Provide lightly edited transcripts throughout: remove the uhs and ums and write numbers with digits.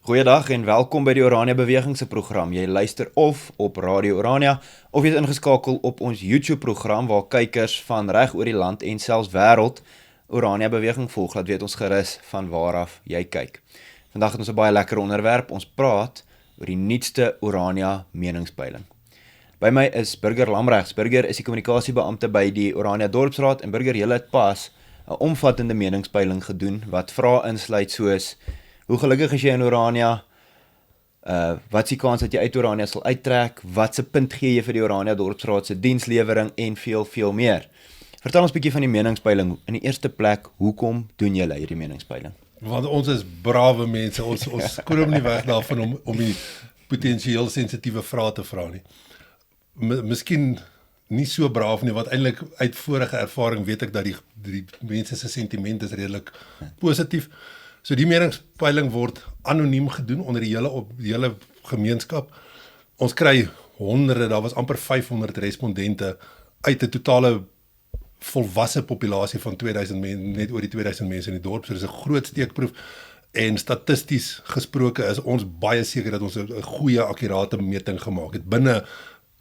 Goeiedag en welkom by die Orania Beweging se program. Jy luister of op Radio Orania of jy is ingeskakel op ons YouTube program waar kykers van reg oor die land en selfs wêreld Orania Beweging volg. Laat weet ons gerus van waar af jy kyk. Vandag het ons 'n baie lekker onderwerp. Ons praat oor die nuutste Orania meningspeiling. By my is Burger Lamregs. Burger is die kommunikasiebeampte by die Orania Dorpsraad en Burger, julle het pas 'n omvattende meningspeiling gedoen wat vrae insluit soos: hoe gelukkig is jy in Orania? Wat is die kans dat jy uit Orania sal uittrek? Wat se punt gee jy vir die Orania Dorpsraad se dienslewering en veel meer? Vertel ons 'n bietjie van die meningspeiling. In die eerste plek, hoekom doen julle hierdie meningspeiling? Want ons is brawe mense, ons skroom nie weg daarvan om die potensieel sensitiewe vrae te vra nie. Miskien nie so braaf nie, want eintlik uit vorige ervaring weet ek dat die mense se sentiment is redelik positief. So die meningspeiling word anoniem gedoen onder die hele gemeenskap. Ons kry honderde, daar was amper 500 respondente uit 'n totale volwasse populasie van 2000 mense, net oor die 2000 mense in die dorp. So dis 'n groot steekproef en statisties gesproke is ons baie seker dat ons 'n goeie akkurate meting gemaak het. Binne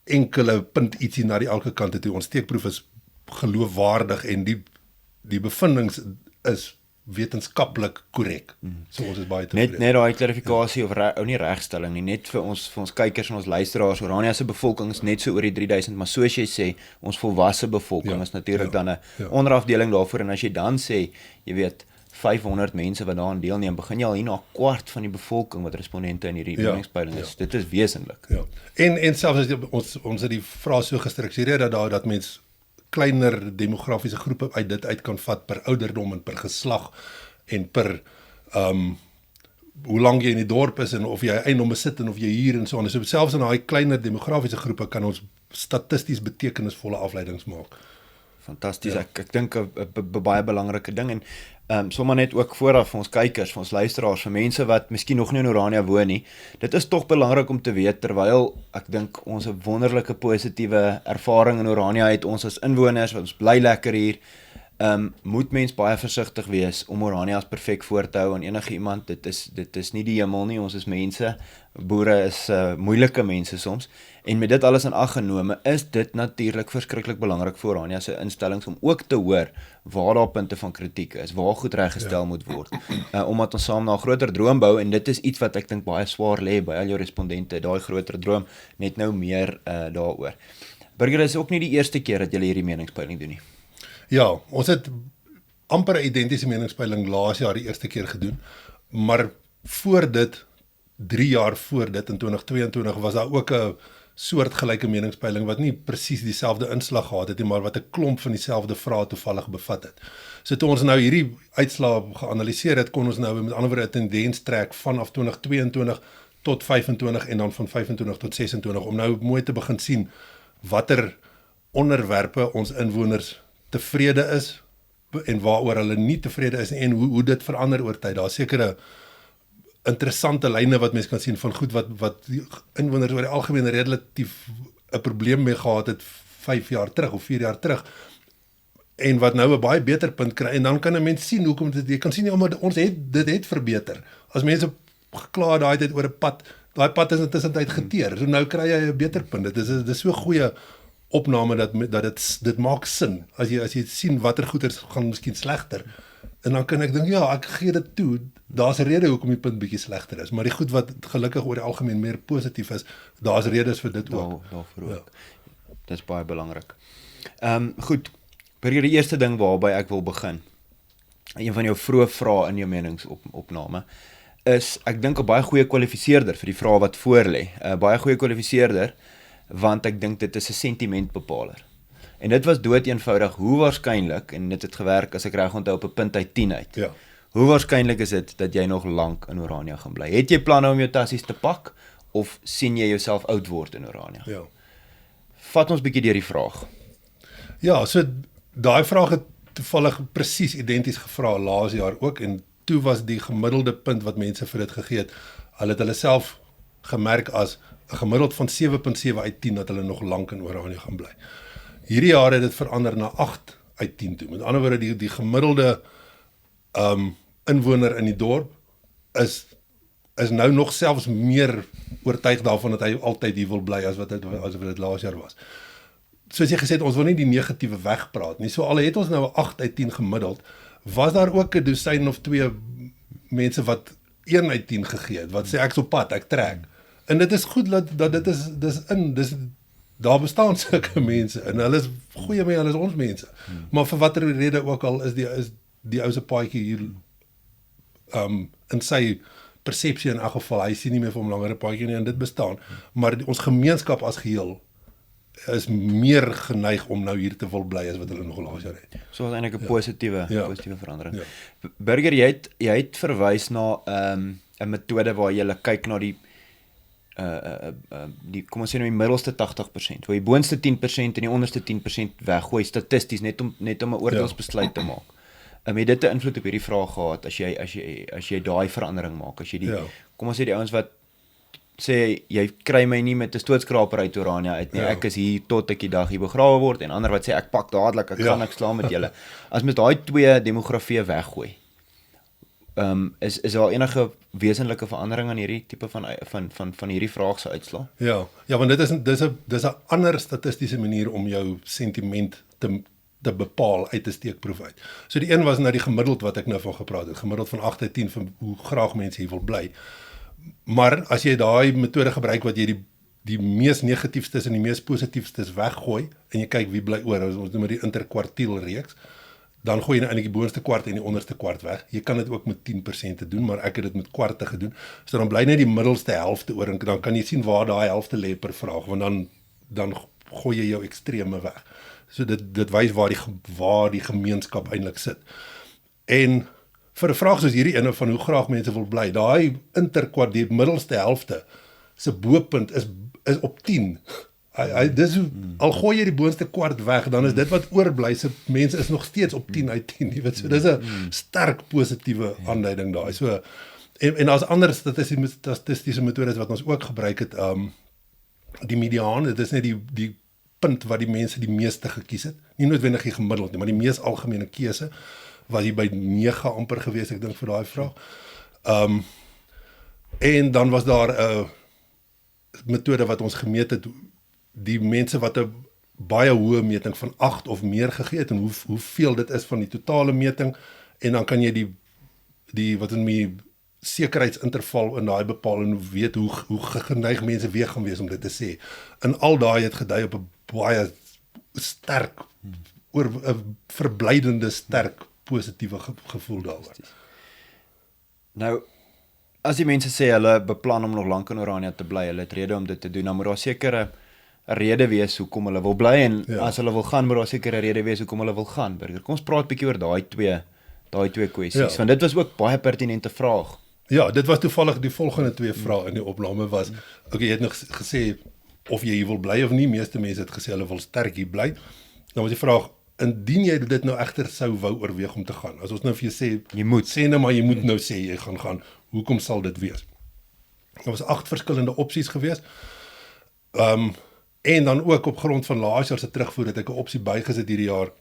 enkele punt ietsie na die elke kant toe. Ons steekproef is geloofwaardig en die bevindings is wetenskaplik korrek. So ons is baie tevrede. Net daai klarifikasie of nie regstelling nie, net vir ons kykers en ons luisteraars. Orania se bevolking is net so oor die 3000, maar soos jy sê, ons volwasse bevolking is natuurlik dan 'n onderafdeling daarvoor. En as jy dan sê, jy weet, 500 mense wat daaraan deelneem, begin jy al hier na 'n kwart van die bevolking wat respondente in hierdie meningspeiling is. Dit is wesentlik. Ja. En selfs as ons het die vrae so gestruktureer dat mens kleiner demografiese groepe uit dit uit kan vat per ouderdom en per geslag en per hoe lank jy in die dorp is en of jy eiendom besit en of jy huur en so aan. So selfs in daai kleiner demografiese groepe kan ons statisties betekenisvolle afleidings maak. Fantasties. Ek dink 'n baie belangrike ding en sommer net ook vooraf vir ons kykers, vir ons luisteraars, vir mense wat miskien nog nie in Orania woon nie. Dit is tog belangrik om te weet, terwyl ek dink ons 'n wonderlike positiewe ervaring in Orania het, ons as inwoners, ons bly lekker hier, moet mens baie versigtig wees om Orania as perfek voor te hou aan enige iemand. Dit is nie die hemel nie, ons is mense, boere is moeilike mense soms, en met dit alles in ag genome, is dit natuurlik verskriklik belangrik vir Orania se instellings om ook te hoor waar daar punte van kritiek is, waar goed reggestel moet word, omdat ons saam na 'n groter droom bou, en dit is iets wat ek dink baie swaar lê by al jou respondente, daai groter droom, net nou meer daaroor. Burger, is ook nie die eerste keer dat julle hierdie meningspeiling doen nie. Ja, ons het amper 'n identiese meningspeiling laas jaar die eerste keer gedoen, maar voor dit, 3 jaar voor dit in 2022 was daar ook 'n soortgelyke meningspeiling wat nie presies dieselfde inslag gehad het nie, maar wat 'n klomp van dieselfde vrae toevallig bevat het. So toe ons nou hierdie uitslae geanalyseer het, kon ons nou met ander woorde 'n tendens trek vanaf 2022 tot 25 en dan van 25 tot 26 om nou mooi te begin sien watter onderwerpe ons inwoners tevrede is en waaroor hulle nie tevrede is en hoe dit verander oor tyd. Daar is sekere interessante lyne wat mens kan sien van goed wat die inwoners oor die algemeen relatief 'n probleem mee gehad het 5 jaar terug of 4 jaar terug en wat nou 'n baie beter punt kry en dan kan 'n mens sien hoekom jy kan sien dit het verbeter. As mense gekla daai tyd oor 'n pad, daai pad is intussen tyd geteer. So nou kry jy 'n beter punt. Dit is so 'n goeie opname dat dit maak sin. As jy sien watter goeders gaan miskien slegter. En dan kan ek dink, ja, ek gee dit toe. Daar's 'n rede hoekom die punt bietjie slegter is, maar die goed wat gelukkig oor die algemeen meer positief is, daar's redes vir dit ook. Daarvoor ook. Dit is baie belangrik. Goed, vir die eerste ding waarby ek wil begin. Een van jou vroeë vrae in jou meningsopname is, ek dink 'n baie goeie kwalifiseerder vir die vrae wat voor lê. 'n Baie goeie kwalifiseerder, want ek dink dit is 'n sentimentbepaler. En dit was doodeenvoudig, hoe waarskynlik, en dit het gewerk as ek reg onthou op 'n punt uit 10 uit. Ja. Hoe waarskynlik is dit dat jy nog lank in Orania gaan bly? Het jy planne om jou tassies te pak of sien jy jouself oud word in Orania? Ja. Vat ons bietjie deur die vraag. Ja, so daai vraag het toevallig presies identies gevra laas jaar ook en toe was die gemiddelde punt wat mense vir dit gegee het, hulle het hulle self gemerk as 'n gemiddeld van 7.7 uit 10 dat hulle nog lank in Orania gaan bly. Hierdie jaar het dit verander na 8 uit 10 toe. Met ander woorde, die gemiddelde inwoner in die dorp is is nou nog selfs meer oortuig daarvan dat hy altyd hier wil bly as wat dit laas jaar was. Soos jy gesê het, ons wil nie die negatiewe wegpraat nie. So al het ons nou 'n 8 uit 10 gemiddeld, was daar ook 'n dosyn of 2 mense wat 1 uit 10 gegee het, wat sê ek's op pad, ek trek. En dit is goed dat daar bestaan sulke mense en hulle is goeie mense, hulle is ons mense. Maar vir watter rede ook al is die ou se paadjie hier in sy persepsie in elk geval, hy sien nie meer vir hom langer 'n paadjie nie en dit bestaan. Maar ons gemeenskap as geheel is meer geneig om nou hier te wil bly as wat hulle nog laas jaar het. So was eintlik 'n positiewe verandering. Ja. Burger, jy het verwys na 'n metode waar jy kyk na die kom ons sê nou die middelste 80%, waar die boonste 10% en die onderste 10% weggooi statisties net om 'n oordeelsbesluit te maak. Het dit 'n invloed op hierdie vraag gehad as jy daai verandering maak, as jy kom ons sê die ouens wat sê jy kry my nie met 'n stootskraper uit Orania uit nie, ek is hier tot ek die dag hier begrawe word, en ander wat sê ek pak dadelik, ek gaan niks klaar met julle. As mens daai twee demografieë weggooi, is daar enige wesenlike verandering aan hierdie tipe van hierdie vraag se uitslaa? Ja, want dis 'n ander statistiese manier om jou sentiment te bepaal uit 'n steekproef uit. So die een was nou die gemiddeld wat ek nou van gepraat het, gemiddeld van 8 uit 10 van hoe graag mense hier wil bly. Maar as jy daai metode gebruik wat jy die mees negatiefstes en die mees positiefstes weggooi en jy kyk wie bly oor, ons noem die interkwartiel reeks, dan gooi jy eintlik die boonste kwart en die onderste kwart weg. Jy kan dit ook met 10% doen, maar ek het dit met kwarte gedoen. So dan bly net die middelste helfte oor en dan kan jy sien waar daai helfte lê per vraag, want dan gooi jy jou extreme weg. So dit wys waar die gemeenskap eintlik sit. En vir 'n vraag soos hierdie ene van hoe graag mense wil bly, daai interkwart, die middelste helfte se bopunt is op 10. Al gooi jy die boonste kwart weg, dan is dit wat oorbly, se mense is nog steeds op 10 uit 10, jy weet. So dis 'n sterk positiewe aanduiding daai. So en daar's ander statistiese metodes wat ons ook gebruik het, die mediaan, dit is net die punt wat die mense die meeste gekies het, nie noodwendig die gemiddeld nie, maar die mees algemene keuse was hier by 9 amper gewees, ek dink vir daai vraag. En dan was daar 'n metode wat ons gemeet het, die mense wat 'n baie hoë meting van 8 of meer gegee het, en hoeveel dit is van die totale meting, en dan kan jy die wat in die sekerheidsinterval in daai bepaal en weet hoe geneig mense weer gaan wees om dit te sê. En al daai het gedui op 'n baie sterk, oor 'n verblydende sterk positiewe gevoel daaroor. Nou, as die mense sê hulle beplan om nog lank in Orania te bly, hulle het rede om dit te doen, dan moet daar seker 'n rede wees hoekom hulle wil bly, en as hulle wil gaan, moet daar seker 'n rede wees hoekom hulle wil gaan. Burger, kom ons praat 'n bietjie oor daai twee kwessies, want dit was ook baie pertinente vraag. Ja, dit was toevallig die volgende 2 vrae in die opname was, jy het nog gesê of jy hier wil bly of nie, meeste mense het gesê hulle wil sterk hier bly. Dan was die vraag, indien jy dit nou egter sou wou oorweeg om te gaan, as ons nou vir jou sê, jy moet nou sê jy gaan, hoekom sal dit wees? Daar was 8 verskillende opsies gewees, en dan ook op grond van laas jaar se terugvoer het ek 'n opsie bygesit hierdie jaar,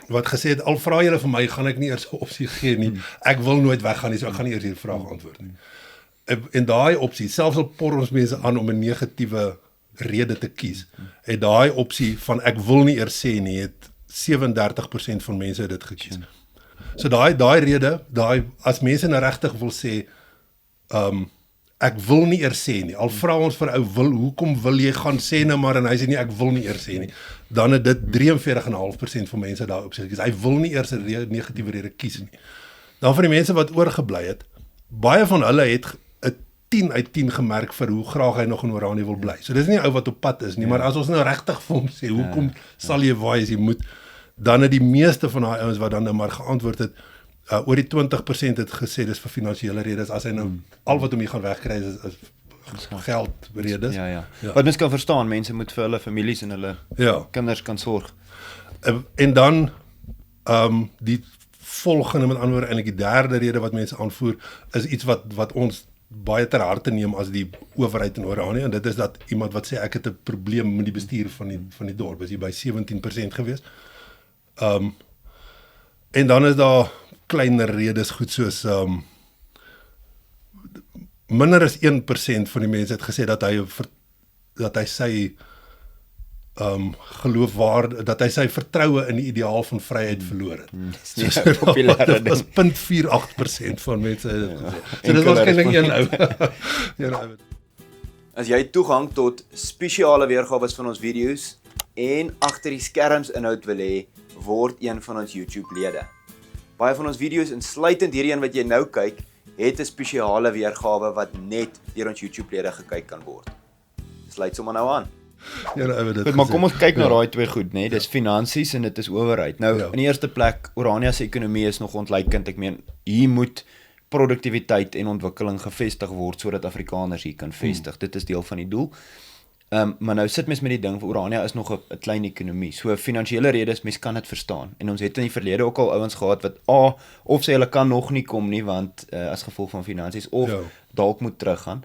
wat gesê het, al vra julle vir my, gaan ek nie eers 'n opsie gee nie, ek wil nooit weggaan nie, so ek gaan nie eers hierdie vraag antwoord nie. En daai opsie, selfs al por ons mense aan om 'n negatiewe rede te kies, het daai opsie van ek wil nie eers sê nie, het 37% van mense dit gekies. So daai rede, as mense nou regtig wil sê, ek wil nie eers sê nie, al vra ons vir hoekom wil jy gaan sê nou maar, en hy sê nie, ek wil nie eers sê nie, dan het dit 43,5% van mense daar op sê, hy wil nie eers 'n negatiewe rede kies nie. Dan van die mense wat oorgebly het, baie van hulle het 'n 10 uit 10 gemerk vir hoe graag hy nog in Orania wil bly. So dis nie 'n ou wat op pad is nie, maar as ons nou regtig vir hom sê, hoekom sal jy waai as jy moet, dan het die meeste van daai ouens wat dan nou maar geantwoord het, oor die 20% het gesê dis vir finansiële redes, as hy nou al wat hom hier gaan wegkry is geldredes. Ja. Wat mens kan verstaan, mense moet vir hulle families en hulle kinders kan sorg. En dan die volgende, met ander woorde eintlik die derde rede wat mense aanvoer, is iets wat ons baie ter harte neem as die owerheid in Orania, en dit is dat iemand wat sê ek het 'n probleem met die bestuur van die dorp, is hier by 17% gewees. En dan is daar kleiner redes goed soos minder as 1% van die mense het gesê dat hy sy dat hy sy vertroue in die ideaal van vryheid verloor het. Dis nie 'n populêre Dit was ding. 0.48% van mense het dit gesê. So dit was waarskynlik een ou. Een ou. As jy toegang tot spesiale weergawe van ons video's en agter die skerms inhoud wil hê, word een van ons YouTube-lede. Baie van ons video's, insluitend hierdie een wat jy nou kyk, het 'n spesiale weergawe wat net deur ons YouTube-lede gekyk kan word. Sluit sommer nou aan. Goed, maar kom ons kyk na daai twee goed, né? Dis finansies en dit is owerheid. Nou, in die eerste plek, Orania se ekonomie is nog ontleikend. Ek meen, hier moet produktiwiteit en ontwikkeling gevestig word sodat Afrikaners hier kan vestig. Dit is deel van die doel. Maar nou sit mens met die ding, Orania is nog 'n klein ekonomie. So finansiële redes, mens kan dit verstaan. En ons het in die verlede ook al ouens gehad wat of sê hulle kan nog nie kom nie want as gevolg van finansies of dalk moet teruggaan.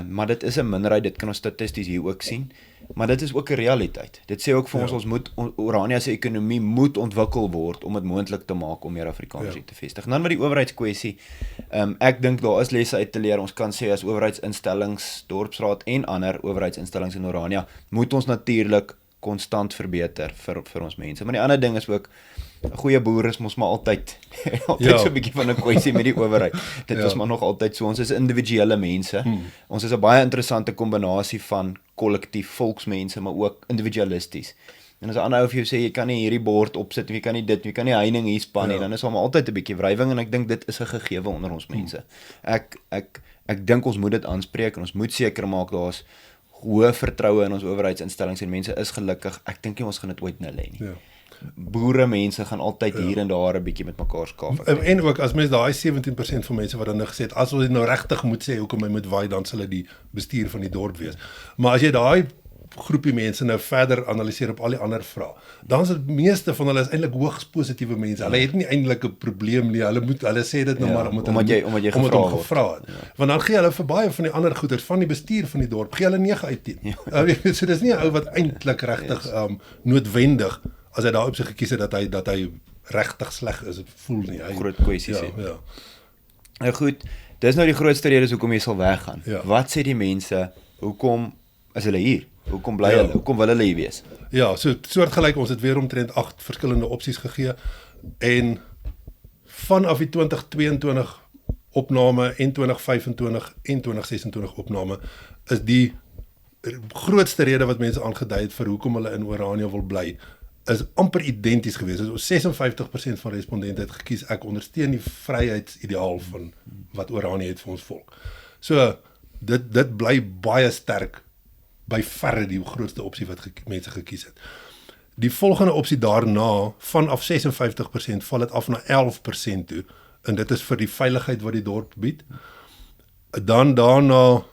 Maar dit is 'n minderheid, dit kan ons statisties hier ook sien. Maar dit is ook 'n realiteit. Dit sê ook vir ons moet Orania se ekonomie moet ontwikkel word om dit moontlik te maak om meer Afrikaners hier te vestig. En dan met die owerheidskwessie, ek dink daar is lesse uit te leer. Ons kan sê as owerheidsinstellings, dorpsraad en ander owerheidsinstellings in Orania, moet ons natuurlik konstant verbeter vir ons mense. Maar die ander ding is ook 'n goeie boer is mos maar altyd so 'n bietjie van 'n kwessie met die owerheid. Dit was maar nog altyd so. Ons is individuele mense. Ons is 'n baie interessante kombinasie van kollektief volksmense, maar ook individualisties. En as 'n ander ou vir jou sê jy kan nie hierdie bord opsit, jy kan nie dit, jy kan nie heining hier span nie, dan is daar maar altyd 'n bietjie wrywing en ek dink dit is 'n gegewe onder ons mense. Ek dink ons moet dit aanspreek en ons moet seker maak daar's hoë vertroue in ons owerheidsinstellings en mense is gelukkig. Ek dink nie ons gaan dit ooit nou lê nie. Boere mense gaan altyd hier en daar 'n bietjie met mekaar skaaf. En ook as mens daai 17% van mense wat dan nou gesê het as ons nou regtig moet sê hoekom hy moet waai, dan sal dit die bestuur van die dorp wees. Maar as jy daai groepie mense nou verder analiseer op al die ander vrae, dan is die meeste van hulle is eintlik hoogs positiewe mense. Hulle het nie eintlik 'n probleem nie. Hulle sê dit nou maar omdat jy gevra het. Want dan gee hulle vir baie van die ander goeders van die bestuur van die dorp, gee hulle 9 uit 10. So dis nie 'n ou wat eintlik regtig noodwendig as hy daarop sy gekies het dat hy regtig sleg is, voel nie. Groot kwessies het. Nou goed, dis nou die grootste redes hoekom jy sal weggaan. Wat sê die mense? Hoekom is hulle hier? Hoekom bly hulle? Hoekom wil hulle hier wees? Ja, so soortgelyk, ons het weer omtrent 8 verskillende opsies gegee en vanaf die 2022 opname en 2025 en 2026 opname is die grootste rede wat mense aangedui het vir hoekom hulle in Orania wil bly is amper identies gewees. So 56% van respondente het gekies ek ondersteun die vryheidsideaal van wat Orania het vir ons volk. So dit bly baie sterk by verre die grootste opsie wat mense gekies het. Die volgende opsie daarna, vanaf 56% val dit af na 11% toe, en dit is vir die veiligheid wat die dorp bied. Dan daarna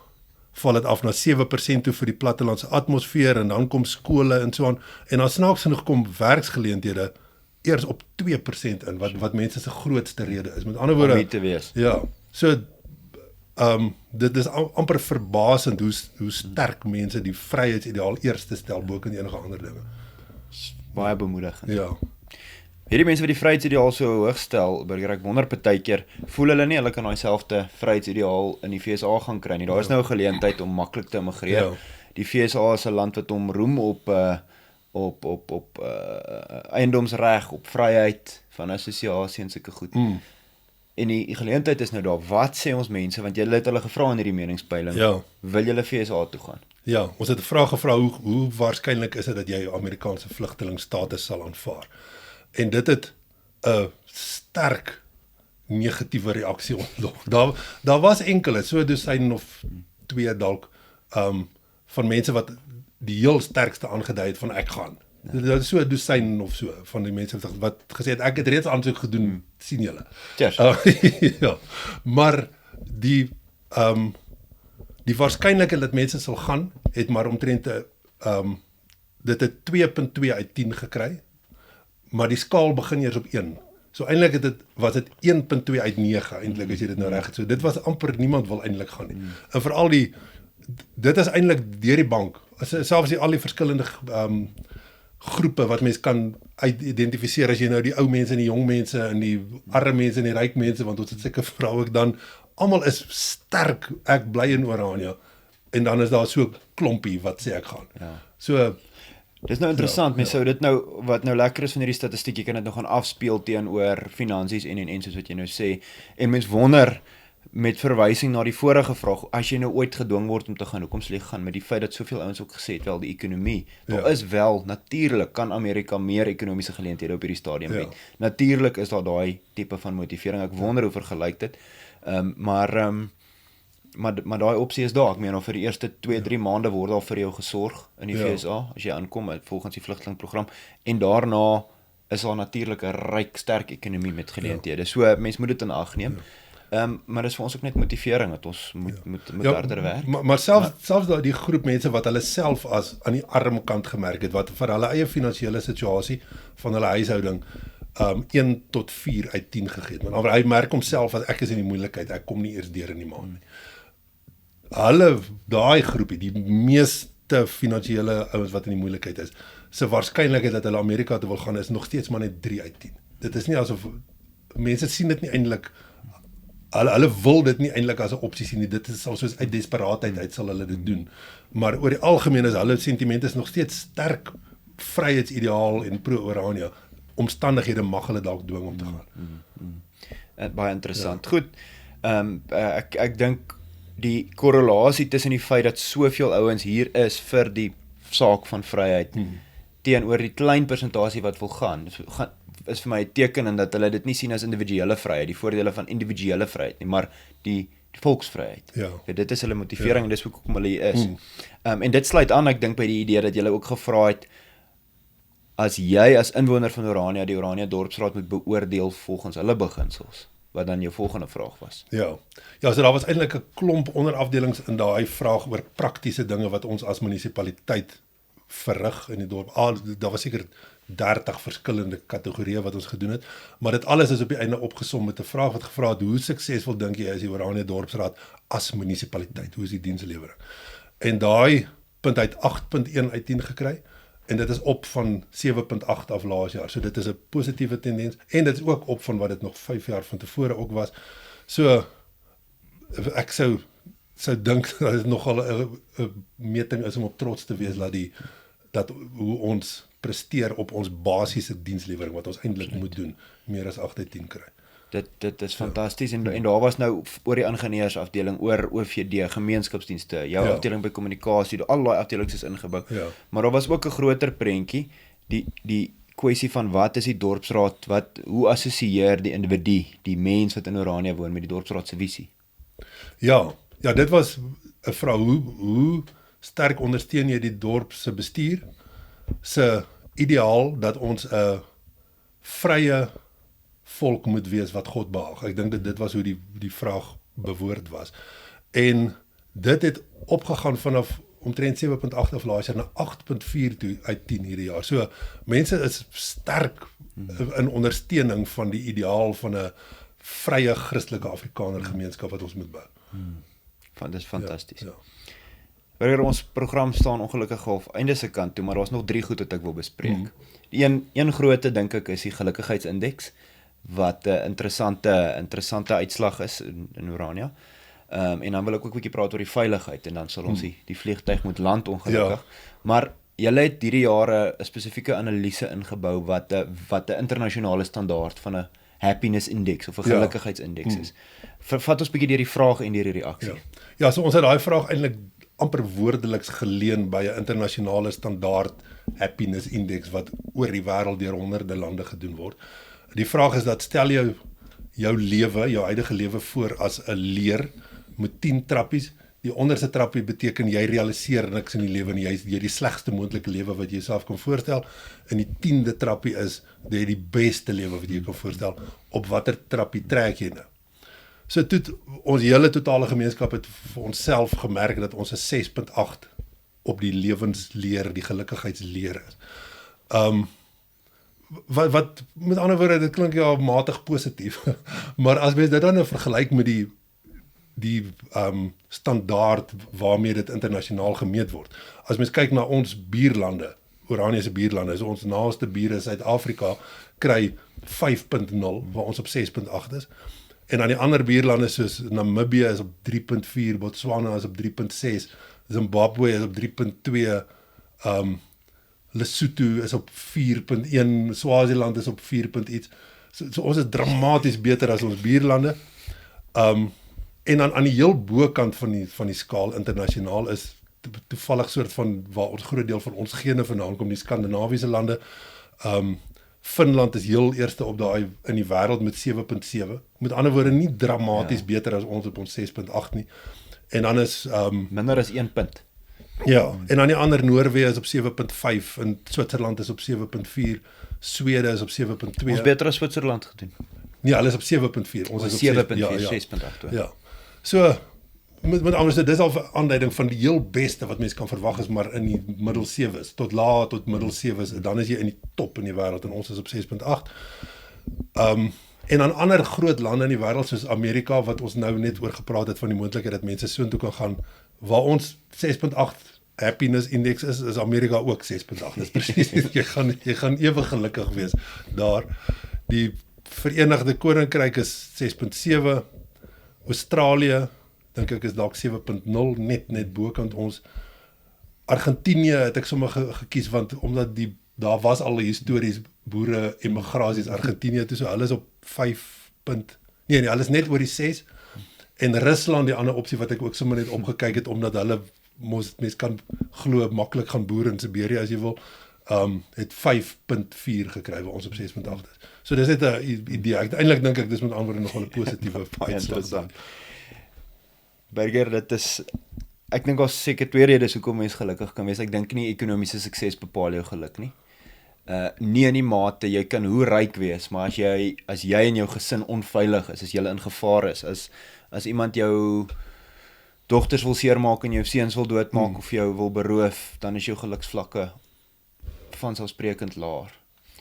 val dit af na 7% toe vir die plattelandse atmosfeer, en dan kom skole en so aan, en dan snaaks genoeg kom werksgeleenthede eers op 2% in, wat mense se grootste rede is. Met ander woorde, om nie te wees. Ja, so dit is amper verbasend hoe sterk mense die vryheidsideaal eerste stel bo kan enige ander dinge. Baie bemoedigend. Ja. Hierdie mense wat die vryheidsideaal so hoog stel, Burger, ek wonder partykeer, voel hulle nie hulle kan daai selfde vryheidsideaal in die FSA gaan kry nie. Daar is nou 'n geleentheid om maklik te immigreer. Ja. Die FSA is 'n land wat hom roem op eiendomsreg, op vryheid van assosiasie en sulke goed. En die geleentheid is nou daar, wat sê ons mense, want julle het hulle gevra in hierdie meningspeiling, wil julle FSA toe gaan? Ja, ons het 'n vraag gevra, hoe waarskynlik is dit dat jy Amerikaanse vlugtelingstatus sal aanvaar? En dit het 'n sterk negatiewe reaksie ontlok. Daar was enkele, so 'n dosyn of 2 dalk, van mense wat die heel sterkste aangedui het van ek gaan. Dit is so 'n dosyn of so van die mense wat gesê het ek het reeds aansoek gedoen, sien julle. Ja, maar die waarskynlikheid dat mense sal gaan, het maar omtrent dit het 2.2 uit 10 gekry, maar die skaal begin eers op 1. So eintlik was dit 1.2 uit 9 eintlik as jy dit nou reg het. So dit was amper niemand wil eintlik gaan nie. En veral dit is eintlik deur die bank. Selfs al die verskillende groepe wat mens kan identifiseer as jy nou die ou mense en die jong mense en die arme mense en die ryk mense, want ons het seker vrou ook dan almal is sterk, ek bly in Oranje, en dan is daar so 'n klompie wat sê ek gaan. Ja. So, Dis nou interessant, mense sou dit nou, wat nou lekker is van hierdie statistiek, jy kan dit nou gaan afspeel teenoor finansies en soos wat jy nou sê, en mens wonder, met verwysing na die vorige vraag, as jy nou ooit gedwing word om te gaan, hoekom sal jy gaan, met die feit dat soveel ouens ook gesê het, wel die ekonomie, daar is wel, natuurlik kan Amerika meer ekonomiese geleenthede op hierdie stadium bied. Natuurlik is daar daai tipe van motivering, ek wonder hoe vergelyk dit, maar daai opsie is daar, ek meen, vir die eerste 2-3 maande word daar vir jou gesorg in die VSA, as jy aankom, volgens die vlugtelingprogram, en daarna is daar natuurlik 'n ryk, sterk ekonomie met geleenthede, so mens moet dit in ag neem, maar dis vir ons ook net motivering, dat ons moet harder werk. Maar selfs die groep mense wat hulle self as aan die arm kant gemerk het, wat vir hulle eie finansiële situasie van hulle huishouding 1 tot 4 uit 10 gegee het. Maar hy merk homself as ek is in die moeilikheid, ek kom nie eers deur in die maand nie. Hulle, daai groepie, die meeste finansiële ouens wat in die moeilikheid is, se waarskynlikheid dat hulle Amerika toe wil gaan is nog steeds maar net 3 uit 10. Dit is nie asof mense sien dit nie eintlik, hulle wil dit nie eintlik as 'n opsie sien nie. Dit is al soos uit desperaatheid uit sal hulle dit doen. Maar oor die algemeen is hulle sentiment is nog steeds sterk vryheidsideaal en pro-Oranje. Omstandighede mag hulle dalk dwing om te gaan. Baie interessant. Goed. Ek dink die korrelasie tussen die feit dat soveel ouens hier is vir die saak van vryheid teenoor die klein persentasie wat wil gaan, is vir my 'n teken en dat hulle dit nie sien as individuele vryheid, die voordele van individuele vryheid nie, maar die volksvryheid. Ja. Dit is hulle motivering en dis hoekom hulle hier is. En dit sluit aan, ek dink, by die idee dat jy ook gevra het, as jy as inwoner van Orania die Orania Dorpsraad moet beoordeel volgens hulle beginsels, wat dan jou volgende vraag was. Ja, so daar was eintlik 'n klomp onderafdelings in daai vraag oor praktiese dinge wat ons as munisipaliteit verrig in die dorp. Daar was seker 30 verskillende kategorieë wat ons gedoen het, maar dit alles is op die einde opgesom met 'n vraag wat gevra het, hoe suksesvol dink jy is die Orania Dorpsraad as munisipaliteit? Hoe is die dienslewering? En daai punt uit 8.1 uit 10 gekry, en dit is op van 7.8 af laas jaar. So dit is 'n positiewe tendens, en dit is ook op van wat dit nog 5 jaar van tevore ook was. So ek sou dink dat dit nogal 'n meting is om op trots te wees dat hoe ons presteer op ons basiese dienslewering wat ons eintlik moet doen, meer as 8 uit 10 kry. Dit is fantasties, en daar was nou oor die ingenieursafdeling, oor OVD, gemeenskapsdienste, jou afdeling by kommunikasie, al daai afdelings is ingebou, maar daar was ook 'n groter prentjie, die kwessie van wat is die dorpsraad, hoe assosieer die individu, die mens wat in Orania woon, met die dorpsraad se visie? Ja, dit was 'n vraag, hoe sterk ondersteun jy die dorp se bestuur se ideaal dat ons 'n vrye volk moet wees wat God behaag. Ek dink dit was hoe die vraag bewoord was. En dit het opgegaan vanaf omtrent 7.8 af laas jaar na 8.4 toe uit 10 hierdie jaar. So mense is sterk in ondersteuning van die ideaal van 'n vrye Christelike Afrikaner gemeenskap wat ons moet bou. Dis fantasties. Burger, ons program staan ongelukkig half einde se kant toe, maar daar's nog 3 goed wat ek wil bespreek. Die een grootte dink ek is die gelukkigheidsindeks, wat 'n interessante uitslag is in Orania. En dan wil ek ook 'n bietjie praat oor die veiligheid, en dan sal ons die vliegtuig moet land ongelukkig. Maar julle het hierdie jare 'n spesifieke analise ingebou wat 'n internasionale standaard van 'n happiness index of 'n gelukkigheidsindeks is. Vat ons bietjie deur die vraag en deur die reaksie. So ons het daai vraag eintlik amper woordeliks geleen by 'n internasionale standaard happiness index wat oor die wêreld deur honderde lande gedoen word. Die vraag is dat stel jou lewe, jou huidige lewe voor as 'n leer met 10 trappies. Die onderste trappie beteken jy realiseer niks in die lewe nie, jy die slegste moontlike lewe wat jy jouself kan voorstel. En die 10de trappie is jy die beste lewe wat jy kan voorstel. Op watter trappie trek jy nou? So ons hele totale gemeenskap het vir onsself gemerk dat ons 'n 6.8 op die lewensleer, die gelukkigheidsleer is. Wat met ander woorde, dit klink matig positief, maar as mens dit dan nou vergelyk met die standaard waarmee dit internasionaal gemeet word. As mens kyk na ons buurlande, Orania se buurlande, is ons naaste bure Suid-Afrika kry 5.0 waar ons op 6.8 is. En aan die ander buurlande soos Namibië is op 3.4, Botswana is op 3.6, Zimbabwe is op 3.2, Lesotho is op 4.1, Swaziland is op 4. iets. So ons is dramaties beter as ons buurlande. En dan aan die heel bokant van die skaal internasionaal is toevallig soort van waar ons groot deel van ons gene vandaan kom, die Skandinawiese lande. Finland is heel eerste op daai in die wêreld met 7.7. Met ander woorde nie dramaties beter as ons op ons 6.8 nie. En dan is minder as 1 punt. Ja, en dan die ander Noorwe is op 7.5 en Switserland is op 7.4, Swede is op 7.2. Ons beter as Switserland gedoen. Nee, hulle is op 7.4. Ons is op 7.4, 6.8. Ja. So met anders dis al 'n aanduiding van die heel beste wat mens kan verwag is maar in die middel 7's tot laat tot middel 7's, dan is jy in die top in die wêreld en ons is op 6.8. En dan ander groot lande in die wêreld soos Amerika wat ons nou net oor gepraat het van die moontlikheid dat mense soontoe kan gaan waar ons 6.8 happiness index is Amerika ook 6.8. Dis presies jy gaan ewig gelukkig wees daar. Die Verenigde Koninkryk is 6.7, Australië dink ek is dalk 7.0 net bokant ons. Argentinië het ek sommer gekies want omdat daar was al histories boere emigrasies Argentinië toe, so hulle is op 5. Nee, hulle is net oor die 6. En Rusland die ander opsie wat ek ook sommer net omgekyk het omdat hulle mens kan glo maklik gaan boer in Siberië as jy wil, het 5.4 gekry waar ons op 6.8 is. So dis net 'n idee. Uiteindelik dink ek dis met antwoorde nog wel 'n positiewe uitslag. Burger, dit is ek dink daar's seker 2 redes hoekom mens gelukkig kan wees. Ek dink nie ekonomiese sukses bepaal jou geluk nie. Nie in die mate jy kan hoe ryk wees, maar as jy en jou gesin onveilig is, as jy in gevaar is, as iemand jou dogters wil seermaak en jou seuns wil doodmaak of jou wil beroof, dan is jou geluksvlakke vanselfsprekend laer.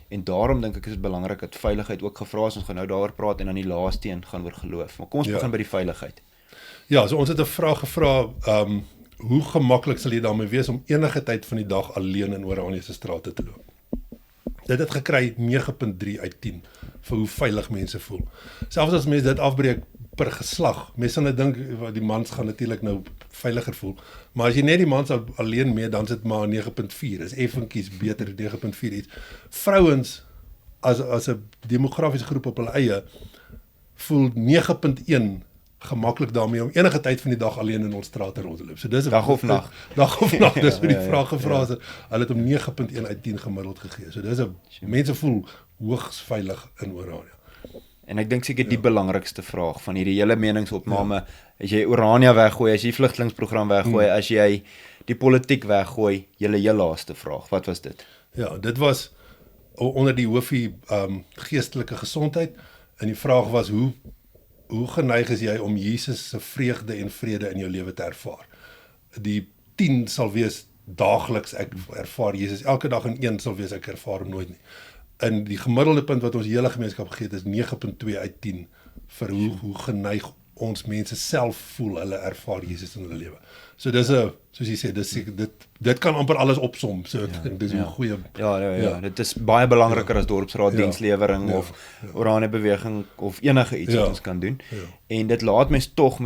En daarom dink ek is dit belangrik dat veiligheid ook gevra is. Ons gaan nou daaroor praat en dan die laaste een gaan oor geloof. Maar kom ons begin by die veiligheid. Ja, so ons het 'n vraag gevra, hoe gemaklik sal jy daarmee wees om enige tyd van die dag alleen in Oranje se strate te loop? Dit het gekry 9.3 uit 10 vir hoe veilig mense voel. Selfs as mense dit afbreek per geslag, mense sal net dink die mans gaan natuurlik nou veiliger voel, maar as jy net die mans alleen mee, dan is dit maar 9.4, is effentjies beter 9.4 iets. Vrouens as 'n demografiese groep op hulle eie voel 9.1 gemaklik daarmee om enige tyd van die dag alleen in ons strate rond te loop. So dis dag of nag. Dag of nag, dis hoe die vraag gevra is. Hulle het hom 9.1 uit 10 gemiddeld gegee. So dis mense voel hoogs veilig in Oranje. En ek dink seker die belangrikste vraag van hierdie hele meningsopname, as jy Oranje weggooi, as jy vlugtelingsprogram weggooi, as jy die politiek weggooi, julle heel laaste vraag, wat was dit? Ja, dit was onder die hoofie geestelike gesondheid en die vraag was hoe geneig is jy om Jesus se vreugde en vrede in jou lewe te ervaar? Die 10 sal wees daagliks ek ervaar Jesus, elke dag en 1 sal wees ek ervaar hom nooit nie. En die gemiddelde punt wat ons hele gemeenskap gegee het is 9.2 uit 10 vir hoe geneig ons mense self voel hulle ervaar Jesus in hulle lewe. So dis soos jy sê, dit kan amper alles opsom. So dis 'n goeie. Ja. Dit is baie belangriker as dorpsraad dienslewering of Oranje beweging of enige iets wat ons kan doen. En dit laat mens tog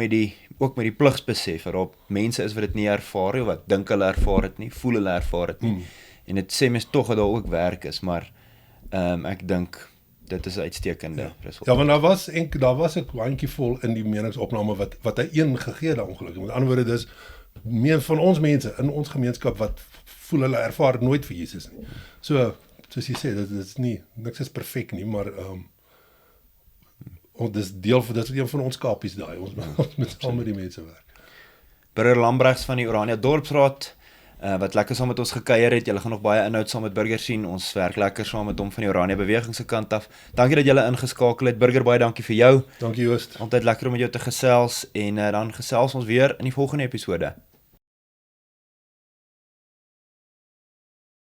ook met die pligsbesef waarop mense is wat dit nie ervaar nie, wat dink hulle ervaar dit nie, voel hulle ervaar dit nie. En dit sê mens tog dat daar ook werk is, maar ek dink dit is 'n uitstekende resultaat. Ja, want daar was 'n handjie vol in die meningsopname wat hy een gegee het ongelukkig. Met ander woorde, dis meer van ons mense in ons gemeenskap wat voel hulle ervaar nooit vir Jesus nie. So, soos jy sê, dit is nie, niks is perfek nie, maar dis een van ons kapies daai, ons moet saam met die mense werk. Burger Lambrechts van die Oranje Dorpsraad, wat lekker saam met ons gekuier het. Julle gaan nog baie inhoud saam met Burger sien. Ons werk lekker saam met hom van die Oranje beweging se kant af. Dankie dat julle ingeskakel het. Burger, baie dankie vir jou. Dankie Joost. Altyd lekker om met jou te gesels en dan gesels ons weer in die volgende episode.